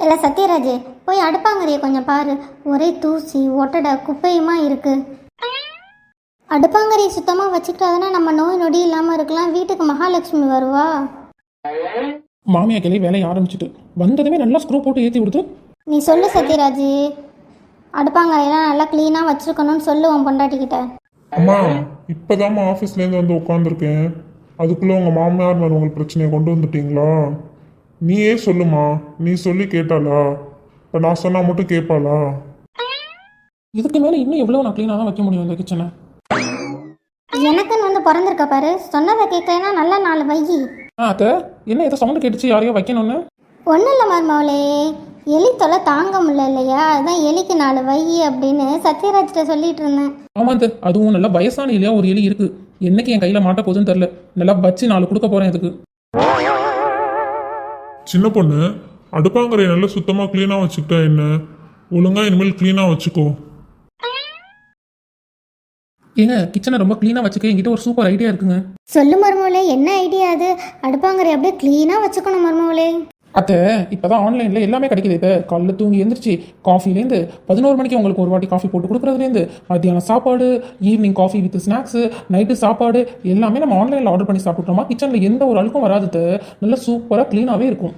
இல்லை சத்யராஜ், போய் அடுப்பாங்கரையை கொஞ்சம் பாரு. ஒரே தூசி ஒட்டடை குப்பையுமா இருக்கு. அடுப்பாங்கரையை சுத்தமாக வச்சுக்கிட்டாதானே நம்ம நோய் நொடி இல்லாமல் இருக்கலாம். வீட்டுக்கு மகாலட்சுமி வருவா. மாமியா கிளை வேலையை ஆரம்பிச்சுட்டு வந்ததுமே நல்லா ஸ்க்ரூ போட்டு ஏற்றி கொடுத்து. நீ சொல்லு சத்யராஜ், அடுப்பாங்கரையெல்லாம் நல்லா க்ளீனாக வச்சுருக்கணும்னு சொல்லுவோம் பொண்டாட்டிக்கிட்ட. அம்மா இப்போதாம்மா ஆஃபீஸ்லேருந்து வந்து உட்காந்துருக்கேன், அதுக்குள்ளே உங்கள் மாமியார் மருமகள் பிரச்சனையை கொண்டு வந்துட்டீங்களா? நீயே சொல்லுமா, நீ சொல்லி கேட்டாளா? இப்போ நான் சொன்னால் மட்டும் கேட்பாளா? இதுக்கு மேலே இன்னும் எவ்வளோ நான் க்ளீனாக தான் வைக்க முடியும் இந்த கிச்சனை. எனக்குன்னு வந்து பிறந்திருக்க பாரு, சொன்னதை கேட்கலன்னா நல்லா 4 வை. அத்தை என்ன ஏதோ சவுண்டு கேட்டுச்சு யாரையோ வைக்கணும்னு? ஒன்றும் இல்லை மருமவளே, எலி தொலை தாங்க முடியல இல்லையா, அதுதான் எலிக்கு 4 வை அப்படின்னு சத்யராஜ்கிட்ட சொல்லிட்டு இருந்தேன். ஆமாம் அத்தை, அதுவும் நல்லா வயசான எலியா ஒரு எலி இருக்கு. என்னைக்கு என் கையில் மாட்ட போகுதுன்னு தெரில. நல்லா வச்சு 4 கொடுக்க போகிறேன் இதுக்கு. சின்ன பொண்ணு, அடுப்பாங்கரையை நல்லா சுத்தமாக க்ளீனாக வச்சுக்கிட்டா என்ன? ஒழுங்காக இனிமேல் க்ளீனாக வச்சுக்கோ. ஏங்க கிச்சனை ரொம்ப க்ளீனாக வச்சுக்க என்கிட்ட ஒரு சூப்பர் ஐடியா இருக்குங்க. சொல்லு மருமவளே, என்ன ஐடியா அது? அடுப்பாங்கரை அப்படியே க்ளீனாக வச்சுக்கணும் மருமவளே. அத்தை இப்போதான் ஆன்லைனில் எல்லாமே கிடைக்குது. இப்போ காலையில் தூங்கி எழுந்திரிச்சு காஃபிலேருந்து 11 மணிக்கு உங்களுக்கு ஒரு வாட்டி காஃபி போட்டு கொடுக்குறதுலேருந்து மத்தியானம் சாப்பாடு, evening coffee with snacks, night சாப்பாடு எல்லாமே நம்ம ஆன்லைனில் ஆர்டர் பண்ணி சாப்பிட்டுட்டோமா கிச்சனில் எந்த ஒரு அழுக்கும் வராது. நல்லா சூப்பராக க்ளீனாகவே இருக்கும்.